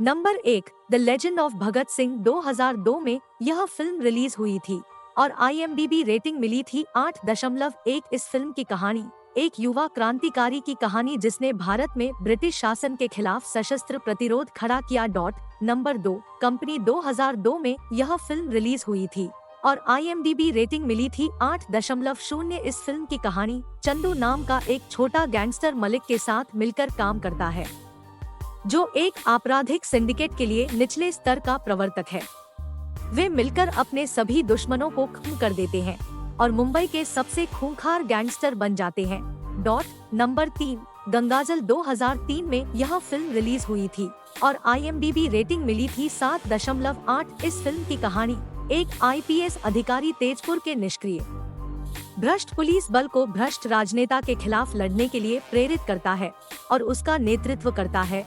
Number 1, the legend of Bhagat Singh 2002 में यह film release हुई थी और IMDb रेटिंग मिली थी 8.1। इस फिल्म की कहानी एक युवा क्रांतिकारी की कहानी जिसने भारत में ब्रिटिश शासन के खिलाफ सशस्त्र प्रतिरोध खड़ा किया। नंबर 2, कंपनी 2002 में यह फिल्म रिलीज हुई थी और IMDb रेटिंग मिली थी 8.0। इस फिल्म की कहानी चंदू नाम का एक छोटा गैंगस्टर मलिक के साथ मिलकर काम करता है, जो एक आपराधिक सिंडिकेट के लिए निचले स्तर का प्रवर्तक है। वे मिलकर अपने सभी दुश्मनों को खत्म कर देते हैं और मुंबई के सबसे खूंखार गैंगस्टर बन जाते हैं। नंबर 3, गंगाजल 2003 में यह फिल्म रिलीज हुई थी और IMDb रेटिंग मिली थी 7.8। इस फिल्म की कहानी एक IPS अधिकारी तेजपुर के निष्क्रिय भ्रष्ट पुलिस बल को भ्रष्ट राजनेता के खिलाफ लड़ने के लिए प्रेरित करता है और उसका नेतृत्व करता है।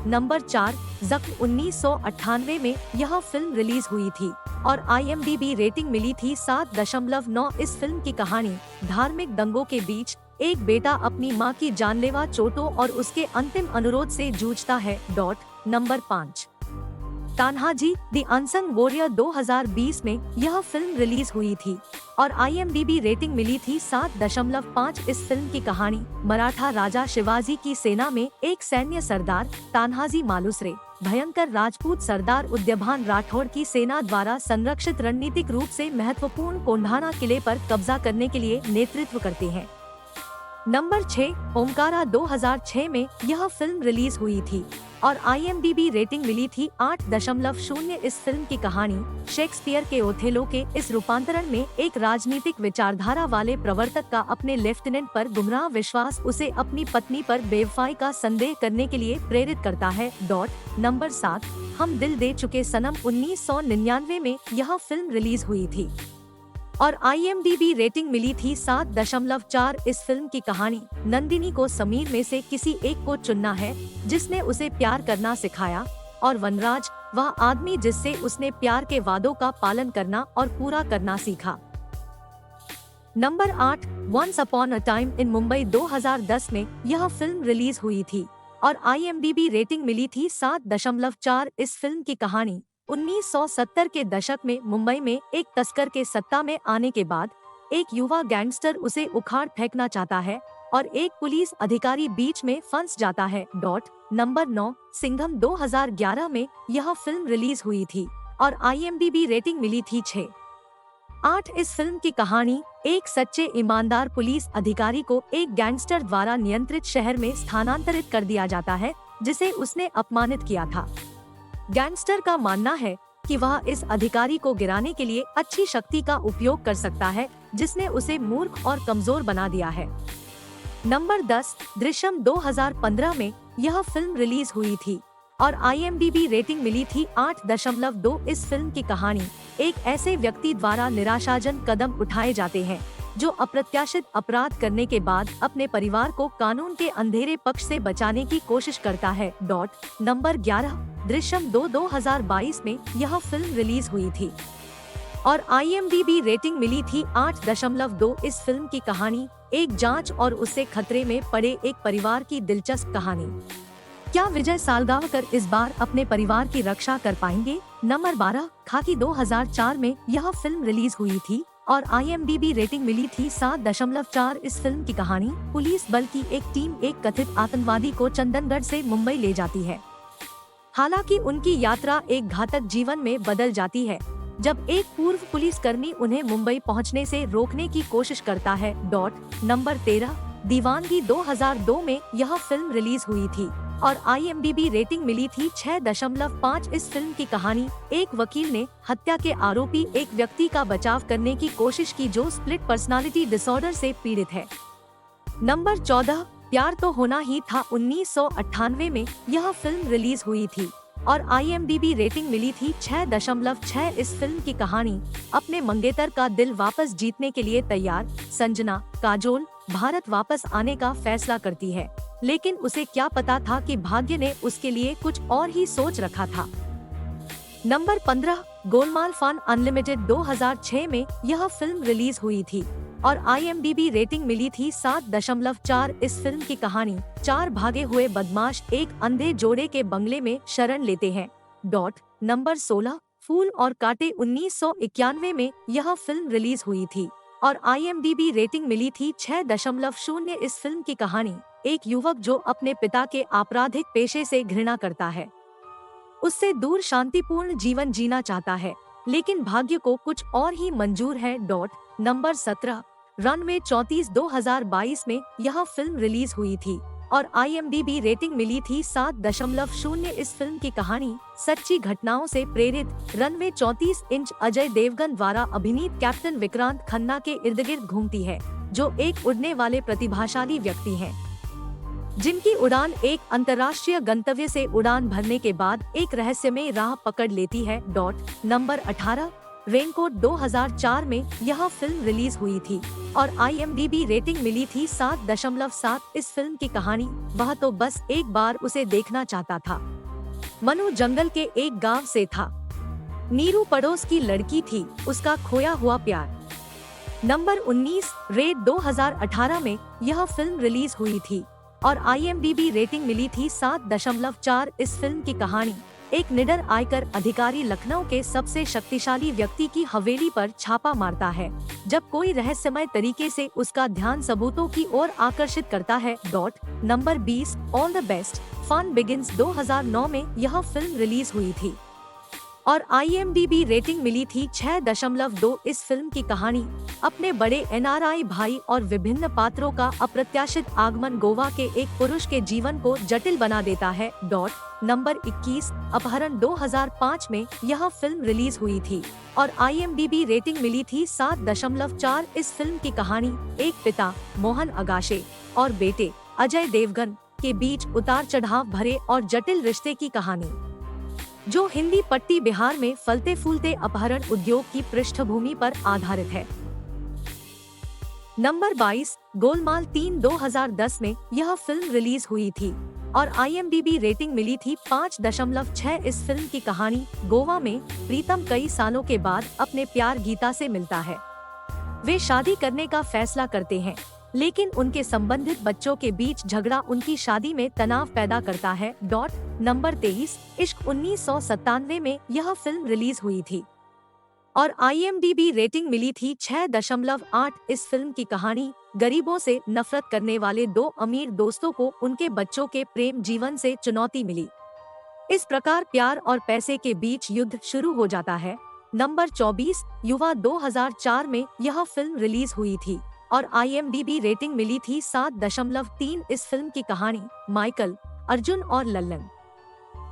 नंबर 4, जख्म 1998 में यह फिल्म रिलीज हुई थी और IMDb रेटिंग मिली थी 7.9। इस फिल्म की कहानी धार्मिक दंगों के बीच एक बेटा अपनी मां की जानलेवा चोटों और उसके अंतिम अनुरोध से जूझता है। Number 5, Tanhaji the unsung warrior 2020 में यह फिल्म रिलीज हुई थी और IMDb रेटिंग मिली थी 7.5। इस फिल्म की कहानी मराठा राजा शिवाजी की सेना में एक सैन्य सरदार तान्हाजी मालुसरे, भयंकर राजपूत सरदार उदयभान राठौड़ की सेना द्वारा संरक्षित रणनीतिक रूप से महत्वपूर्ण कोंढाना किले पर कब्जा करने के लिए नेतृत्व करते हैं। नंबर 6, ओमकारा 2006 में यह फिल्म रिलीज हुई थी और IMDb रेटिंग मिली थी 8.0। इस फिल्म की कहानी शेक्सपियर के ओथेलो के इस रूपांतरण में एक राजनीतिक विचारधारा वाले प्रवर्तक का अपने लेफ्टिनेंट पर गुमराह विश्वास उसे अपनी पत्नी पर बेवफाई का संदेह करने के लिए प्रेरित करता है। नंबर 7, हम दिल दे चुके सनम 1999 में यह फिल्म रिलीज हुई थी और IMDb रेटिंग मिली थी 7.4। इस फिल्म की कहानी नंदिनी को समीर में से किसी एक को चुनना है जिसने उसे प्यार करना सिखाया और वनराज वह आदमी जिससे उसने प्यार के वादों का पालन करना और पूरा करना सीखा। Number 8, once upon a time in Mumbai 2010 में यह फिल्म रिलीज हुई थी और IMDb रेटिंग मिली थी 7.4। इस फिल्म की कहानी 1970 के दशक में मुंबई में एक तस्कर के सत्ता में आने के बाद एक युवा गैंगस्टर उसे उखाड़ फेंकना चाहता है और एक पुलिस अधिकारी बीच में फंस जाता है। नंबर 9, सिंघम 2011 में यह फिल्म रिलीज हुई थी और IMDb रेटिंग मिली थी 6.8। इस फिल्म की कहानी एक सच्चे ईमानदार पुलिस अधिकारी को एक गैंगस्टर द्वारा नियंत्रित शहर में स्थानांतरित कर दिया जाता है जिसे उसने अपमानित किया था। गैंगस्टर का मानना है कि वह इस अधिकारी को गिराने के लिए अच्छी शक्ति का उपयोग कर सकता है जिसने उसे मूर्ख और कमजोर बना दिया है। नंबर 10, दृश्यम 2015 में यह फिल्म रिलीज हुई थी और IMDb रेटिंग मिली थी 8.2। इस फिल्म की कहानी एक ऐसे व्यक्ति द्वारा निराशाजनक कदम उठाए जाते हैं जो अप्रत्याशित अपराध करने के बाद अपने परिवार को कानून के अंधेरे पक्ष से बचाने की कोशिश करता है। नंबर 11, दृश्यम 2022 में यह फिल्म रिलीज हुई थी और IMDb रेटिंग मिली थी 8.2। इस फिल्म की कहानी एक जांच और उससे खतरे में पड़े एक परिवार की दिलचस्प कहानी। क्या विजय सालगावकर इस बार अपने परिवार की रक्षा कर पाएंगे? नंबर 12, खाकी 2004 में यह फिल्म रिलीज हुई थी और IMDb रेटिंग मिली थी 7.4। इस फिल्म की कहानी पुलिस बल की एक टीम एक कथित आतंकवादी को चंदनगढ़ से मुंबई ले जाती है। हालांकि उनकी यात्रा एक घातक जीवन में बदल जाती है जब एक पूर्व पुलिसकर्मी उन्हें मुंबई पहुंचने से रोकने की कोशिश करता है। नंबर 13, दीवानगी 2002 में यह फिल्म रिलीज हुई थी और IMDb रेटिंग मिली थी 6.5। इस फिल्म की कहानी एक वकील ने हत्या के आरोपी एक व्यक्ति का बचाव करने की कोशिश की जो स्प्लिट पर्सनालिटी डिसऑर्डर से पीड़ित है। नंबर 14, प्यार तो होना ही था 1998 में यह फिल्म रिलीज हुई थी और IMDb रेटिंग मिली थी 6.6। इस फिल्म की कहानी अपने मंगेतर का दिल वापस जीतने के लिए तैयार संजना काजोल भारत वापस आने का फैसला करती है, लेकिन उसे क्या पता था कि भाग्य ने उसके लिए कुछ और ही सोच रखा था। नंबर 15, गोलमाल फन अनलिमिटेड 2006 में यह फिल्म रिलीज हुई थी और IMDb रेटिंग मिली थी 7.4। इस फिल्म की कहानी 4 भागे हुए बदमाश एक अंधे जोड़े के बंगले में शरण लेते हैं। नंबर 16 फूल और कांटे 1991 में यह फिल्म रिलीज हुई थी और IMDb रेटिंग मिली थी 6.0। इस फिल्म की कहानी एक युवक जो अपने पिता के आपराधिक पेशे से घृणा करता है, उससे दूर शांतिपूर्ण जीवन जीना चाहता है, लेकिन भाग्य को कुछ और ही मंजूर है। नंबर 17 रनवे 34 2022 में यह फिल्म रिलीज हुई थी और IMDb रेटिंग मिली थी 7.0। इस फिल्म की कहानी सच्ची घटनाओं से प्रेरित रनवे 34 इंच अजय देवगन द्वारा अभिनीत कैप्टन विक्रांत खन्ना के इर्द गिर्द घूमती है, जो एक उड़ने वाले प्रतिभाशाली व्यक्ति हैं, जिनकी उड़ान एक अंतर्राष्ट्रीय गंतव्य से उड़ान भरने के बाद एक रहस्यमय राह पकड़ लेती है। नंबर 18 रेनकोट 2004 में यह फिल्म रिलीज हुई थी और IMDb रेटिंग मिली थी 7.7। इस फिल्म की कहानी वह तो बस एक बार उसे देखना चाहता था। मनु जंगल के एक गांव से था, नीरू पड़ोस की लड़की थी, उसका खोया हुआ प्यार। नंबर 19 रेड 2018 में यह फिल्म रिलीज हुई थी और IMDb रेटिंग मिली थी 7.4। इस फिल्म की कहानी एक निडर आयकर अधिकारी लखनऊ के सबसे शक्तिशाली व्यक्ति की हवेली पर छापा मारता है, जब कोई रहस्यमय तरीके से उसका ध्यान सबूतों की ओर आकर्षित करता है। Number 20 all the best fun begins 2009 में यह फिल्म रिलीज हुई थी और IMDb रेटिंग मिली थी 6.2। इस फिल्म की कहानी अपने बड़े NRI भाई और विभिन्न पात्रों का अप्रत्याशित आगमन गोवा के एक पुरुष के जीवन को जटिल बना देता है। नंबर 21 अपहरण 2005 में यह फिल्म रिलीज हुई थी और IMDb रेटिंग मिली थी 7.4। इस फिल्म की कहानी एक पिता मोहन अगाशे और बेटे अजय देवगन के बीच उतार चढ़ाव भरे और जटिल रिश्ते की कहानी, जो हिंदी पट्टी बिहार में फलते फूलते अपहरण उद्योग की पृष्ठभूमि पर आधारित है। नंबर 22 गोलमाल 3 2010 में यह फिल्म रिलीज हुई थी और IMDb रेटिंग मिली थी 5.6। इस फिल्म की कहानी गोवा में प्रीतम कई सालों के बाद अपने प्यार गीता से मिलता है। वे शादी करने का फैसला करते हैं, लेकिन उनके संबंधित बच्चों के बीच झगड़ा उनकी शादी में तनाव पैदा करता है। नंबर 23 इश्क 1997 में यह फिल्म रिलीज हुई थी और IMDb रेटिंग मिली थी 6.8। इस फिल्म की कहानी गरीबों से नफरत करने वाले दो अमीर दोस्तों को उनके बच्चों के प्रेम जीवन से चुनौती मिली। इस प्रकार प्यार और पैसे के बीच युद्ध शुरू हो जाता है। नंबर 24 युवा 2004 में यह फिल्म रिलीज हुई थी और IMDb रेटिंग मिली थी 7.3। इस फिल्म की कहानी माइकल, अर्जुन और लल्लन,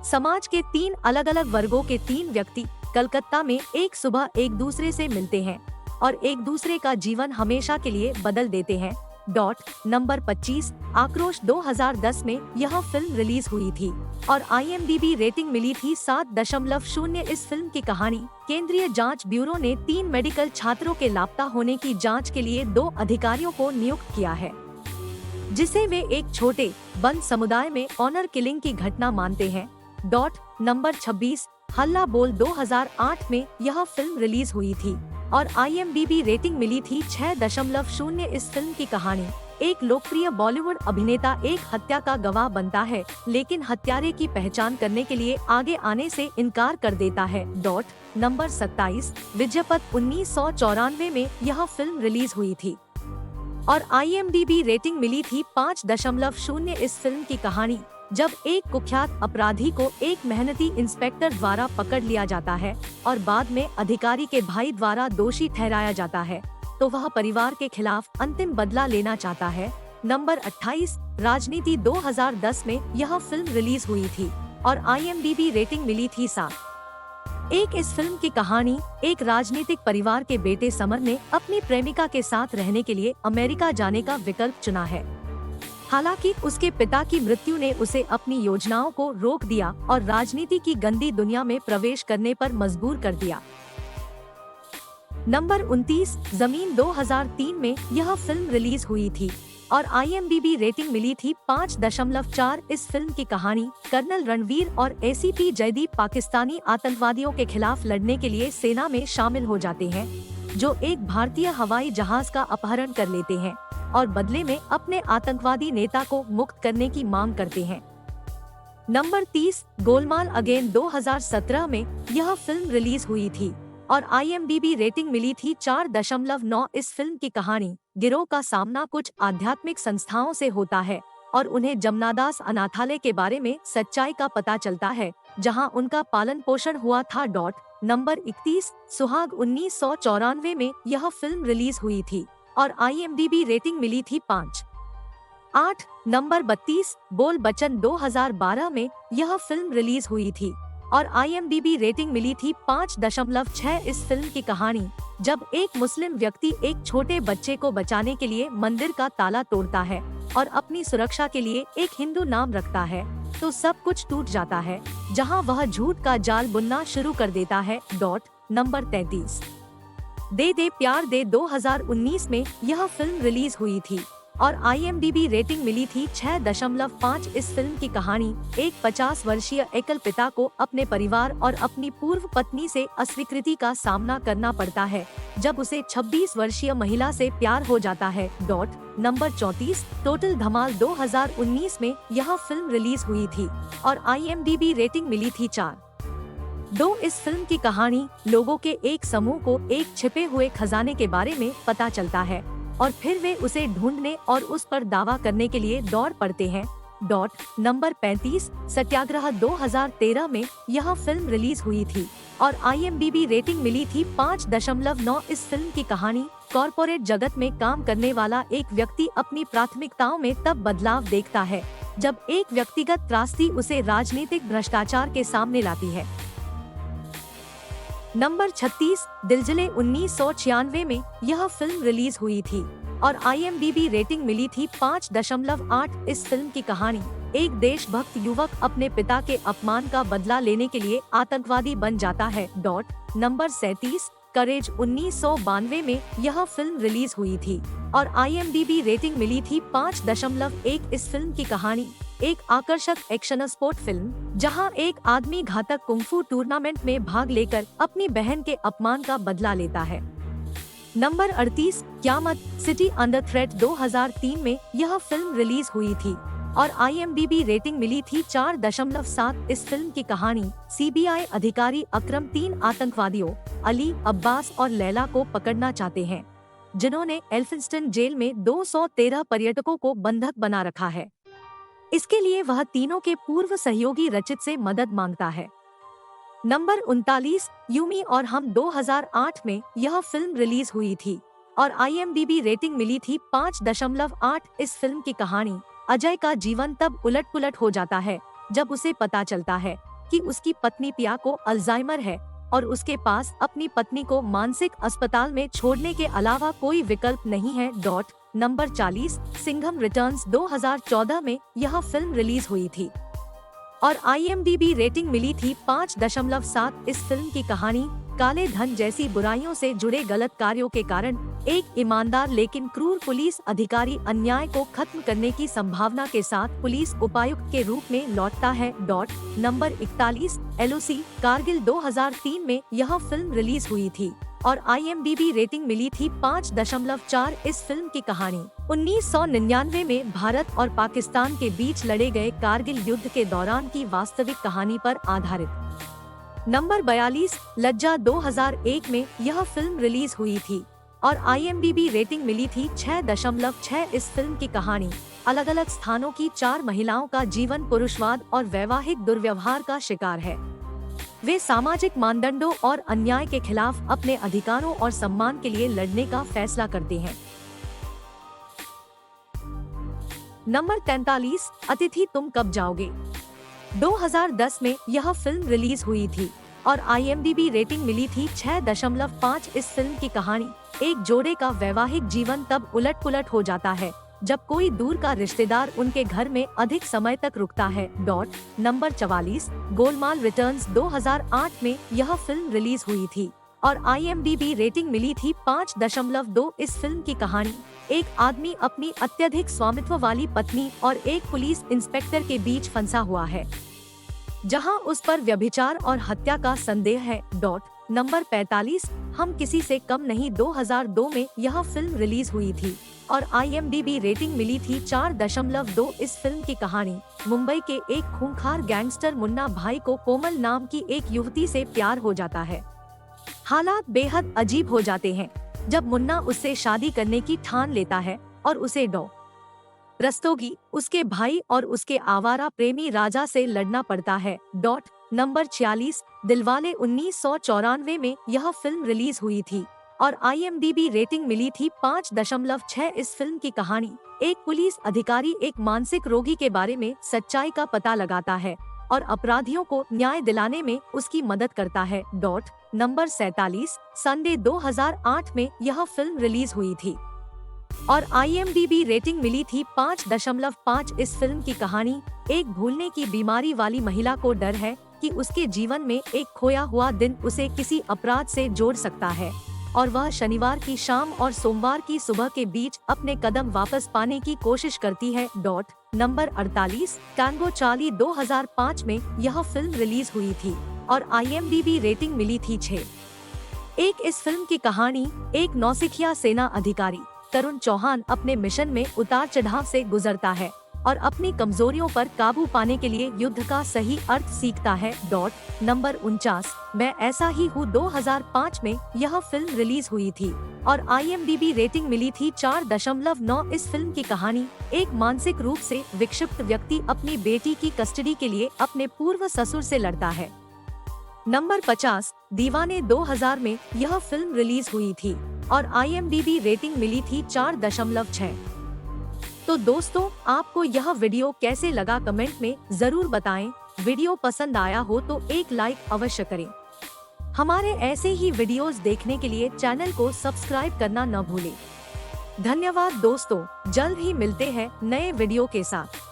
समाज के 3 अलग अलग वर्गों के 3 व्यक्ति कलकत्ता में एक सुबह एक दूसरे से मिलते हैं और एक दूसरे का जीवन हमेशा के लिए बदल देते हैं। नंबर 25 आक्रोश 2010 में यह फिल्म रिलीज हुई थी और IMDb रेटिंग मिली थी 7.0। इस फिल्म की कहानी केंद्रीय जांच ब्यूरो ने 3 मेडिकल छात्रों के लापता होने की जांच के लिए 2 अधिकारियों को नियुक्त किया है, जिसे वे एक छोटे बंद समुदाय में ऑनर किलिंग की घटना मानते हैं। नंबर 26 हल्ला बोल 2008 में यह फिल्म रिलीज हुई थी और IMDb रेटिंग मिली थी 6.0। इस फिल्म की कहानी एक लोकप्रिय बॉलीवुड अभिनेता एक हत्या का गवाह बनता है, लेकिन हत्यारे की पहचान करने के लिए आगे आने से इनकार कर देता है। नंबर 27 विजयपथ 1994 में यह फिल्म रिलीज हुई थी और IMDb रेटिंग मिली थी 5.0। इस फिल्म की कहानी जब एक कुख्यात अपराधी को एक मेहनती इंस्पेक्टर द्वारा पकड़ लिया जाता है और बाद में अधिकारी के भाई द्वारा दोषी ठहराया जाता है, तो वह परिवार के खिलाफ अंतिम बदला लेना चाहता है। नंबर 28 राजनीति 2010 में यह फिल्म रिलीज हुई थी और IMDb रेटिंग मिली थी 7। इस फिल्म की कहानी एक राजनीतिक परिवार के बेटे समर ने अपनी प्रेमिका के साथ रहने के लिए अमेरिका जाने का विकल्प चुना है। हालांकि उसके पिता की मृत्यु ने उसे अपनी योजनाओं को रोक दिया और राजनीति की गंदी दुनिया में प्रवेश करने पर मजबूर कर दिया। नंबर 29 जमीन 2003 में यह फिल्म रिलीज हुई थी और IMDb रेटिंग मिली थी 5.4। इस फिल्म की कहानी कर्नल रणवीर और ACP जयदीप पाकिस्तानी आतंकवादियों के खिलाफ लड़ने के लिए सेना में शामिल हो जाते हैं। जो एक भारतीय हवाई जहाज का अपहरण कर लेते हैं और बदले में अपने आतंकवादी नेता को मुक्त करने की मांग करते हैं। नंबर 30, गोलमाल अगेन 2017 में यह फिल्म रिलीज हुई थी और IMDb रेटिंग मिली थी 4.9। इस फिल्म की कहानी गिरोह का सामना कुछ आध्यात्मिक संस्थाओं से होता है और उन्हें जमनादास अनाथालय के बारे में सच्चाई का पता चलता है, जहां उनका पालन पोषण हुआ था। नंबर 31, सुहाग 1994 में यह फिल्म रिलीज हुई थी और IMDb रेटिंग मिली थी 5.8। नंबर 32, बोल बच्चन 2012 में यह फिल्म रिलीज हुई थी और IMDb रेटिंग मिली थी 5.6। इस फिल्म की कहानी जब एक मुस्लिम व्यक्ति एक छोटे बच्चे को बचाने के लिए मंदिर का ताला तोड़ता है और अपनी सुरक्षा के लिए एक हिंदू नाम रखता है तो सब कुछ टूट जाता है, जहां वह झूठ का जाल बुनना शुरू कर देता है। नंबर 33, दे दे प्यार दे 2019 में यह फिल्म रिलीज हुई थी और IMDb रेटिंग मिली थी 6.5। इस फिल्म की कहानी एक 50 वर्षीय एकल पिता को अपने परिवार और अपनी पूर्व पत्नी से अस्वीकृति का सामना करना पड़ता है जब उसे 26 वर्षीय महिला से प्यार हो जाता है। नंबर 34, टोटल धमाल 2019 में यह फिल्म रिलीज हुई थी और IMDb रेटिंग मिली थी 4.2। इस फिल्म की कहानी लोगों के एक समूह को एक छिपे हुए खजाने के बारे में पता चलता है और फिर वे उसे ढूंढने और उस पर दावा करने के लिए दौड़ पड़ते हैं। नंबर 35, सत्याग्रह 2013 में यह फिल्म रिलीज हुई थी और IMDb रेटिंग मिली थी 5.9। इस फिल्म की कहानी कॉरपोरेट जगत में काम करने वाला एक व्यक्ति अपनी प्राथमिकताओं में तब बदलाव देखता है जब एक व्यक्तिगत त्रासदी उसे राजनीतिक भ्रष्टाचार के सामने लाती है। नंबर 36, दिलजले 1996 में यह फिल्म रिलीज हुई थी और IMDb रेटिंग मिली थी 5.8। इस फिल्म की कहानी एक देशभक्त युवक अपने पिता के अपमान का बदला लेने के लिए आतंकवादी बन जाता है। नंबर 37, करेज 1992 में यह फिल्म रिलीज हुई थी और IMDb रेटिंग मिली थी 5.1। इस फिल्म की कहानी एक आकर्षक एक्शन स्पोर्ट फिल्म जहां एक आदमी घातक कुंफू टूर्नामेंट में भाग लेकर अपनी बहन के अपमान का बदला लेता है। नंबर 38, क़यामत सिटी अंडर थ्रेट 2003 में यह फिल्म रिलीज हुई थी और IMDb रेटिंग मिली थी 4.7। इस फिल्म की कहानी CBI अधिकारी अकरम 3 आतंकवादियों अली, अब्बास और लैला को पकड़ना चाहते हैं जिन्होंने एल्फिंस्टन जेल में 213 पर्यटकों को बंधक बना रखा है। इसके लिए वह तीनों के पूर्व सहयोगी रचित से मदद मांगता है। नंबर 39, यूमी और हम 2008 में यह फिल्म रिलीज हुई थी और IMDb रेटिंग मिली थी 5.8। इस फिल्म की कहानी अजय का जीवन तब उलट पुलट हो जाता है जब उसे पता चलता है कि उसकी पत्नी पिया को अल्जाइमर है और उसके पास अपनी पत्नी को मानसिक अस्पताल में छोड़ने के अलावा कोई विकल्प नहीं है। नंबर 40, सिंघम रिटर्न्स 2014 में यह फिल्म रिलीज हुई थी और IMDb रेटिंग मिली थी 5.7। इस फिल्म की कहानी काले धन जैसी बुराइयों से जुड़े गलत कार्यों के कारण एक ईमानदार लेकिन क्रूर पुलिस अधिकारी अन्याय को खत्म करने की संभावना के साथ पुलिस उपायुक्त के रूप में लौटता है। नंबर 41, LOC कारगिल 2003 में यह फिल्म रिलीज हुई थी और IMDb रेटिंग मिली थी 5.4। इस फिल्म की कहानी 1999 में भारत और पाकिस्तान के बीच लड़े गए कारगिल युद्ध के दौरान की वास्तविक कहानी पर आधारित। नंबर 42, लज्जा 2001 में यह फिल्म रिलीज हुई थी और IMDb रेटिंग मिली थी 6.6। इस फिल्म की कहानी अलग अलग स्थानों की 4 महिलाओं का जीवन पुरुषवाद और वैवाहिक दुर्व्यवहार का शिकार है। वे सामाजिक मानदंडों और अन्याय के खिलाफ अपने अधिकारों और सम्मान के लिए लड़ने का फैसला करते हैं। नंबर 43, अतिथि तुम कब जाओगे 2010 में यह फिल्म रिलीज हुई थी और IMDb रेटिंग मिली थी 6.5। इस फिल्म की कहानी एक जोड़े का वैवाहिक जीवन तब उलट पुलट हो जाता है जब कोई दूर का रिश्तेदार उनके घर में अधिक समय तक रुकता है। नंबर 44, गोलमाल रिटर्न्स 2008 में यह फिल्म रिलीज हुई थी और IMDb रेटिंग मिली थी 5.2। इस फिल्म की कहानी एक आदमी अपनी अत्यधिक स्वामित्व वाली पत्नी और एक पुलिस इंस्पेक्टर के बीच फंसा हुआ है जहां उस पर व्यभिचार और हत्या का संदेह है। नंबर 45, हम किसी से कम नहीं 2002 में यह फिल्म रिलीज हुई थी और IMDb रेटिंग मिली थी 4.2। इस फिल्म की कहानी मुंबई के एक खूंखार गैंगस्टर मुन्ना भाई को कोमल नाम की एक युवती से प्यार हो जाता है। हालात बेहद अजीब हो जाते हैं जब मुन्ना उससे शादी करने की ठान लेता है और उसे रस्तोगी, उसके भाई और उसके आवारा प्रेमी राजा से लड़ना पड़ता है। नंबर 46, दिलवाले 1994 में यह फिल्म रिलीज हुई थी और IMDb रेटिंग मिली थी 5.6। इस फिल्म की कहानी एक पुलिस अधिकारी एक मानसिक रोगी के बारे में सच्चाई का पता लगाता है और अपराधियों को न्याय दिलाने में उसकी मदद करता है। नंबर 47, संडे 2008 में यह फिल्म रिलीज हुई थी और IMDb रेटिंग मिली थी 5.5। इस फिल्म की कहानी एक भूलने की बीमारी वाली महिला को डर है कि उसके जीवन में एक खोया हुआ दिन उसे किसी अपराध से जोड़ सकता है और वह शनिवार की शाम और सोमवार की सुबह के बीच अपने कदम वापस पाने की कोशिश करती है। नंबर 48, टैंगो चार्ली 2005 में यह फिल्म रिलीज हुई थी और IMDb रेटिंग मिली थी 6। इस फिल्म की कहानी एक नौसिखिया सेना अधिकारी तरुण चौहान अपने मिशन में उतार चढ़ाव से गुजरता है और अपनी कमजोरियों पर काबू पाने के लिए युद्ध का सही अर्थ सीखता है। नंबर 49, मैं ऐसा ही हूँ 2005 में यह फिल्म रिलीज हुई थी और IMDb रेटिंग मिली थी 4.9। इस फिल्म की कहानी एक मानसिक रूप से विक्षिप्त व्यक्ति अपनी बेटी की कस्टडी के लिए अपने पूर्व ससुर से लड़ता है। नंबर 50, दीवाने 2000 में यह फिल्म रिलीज हुई थी और IMDb रेटिंग मिली थी 4.6। तो दोस्तों, आपको यह वीडियो कैसे लगा कमेंट में जरूर बताएं। वीडियो पसंद आया हो तो एक लाइक अवश्य करें। हमारे ऐसे ही वीडियोस देखने के लिए चैनल को सब्सक्राइब करना न भूलें। धन्यवाद दोस्तों, जल्द ही मिलते हैं नए वीडियो के साथ।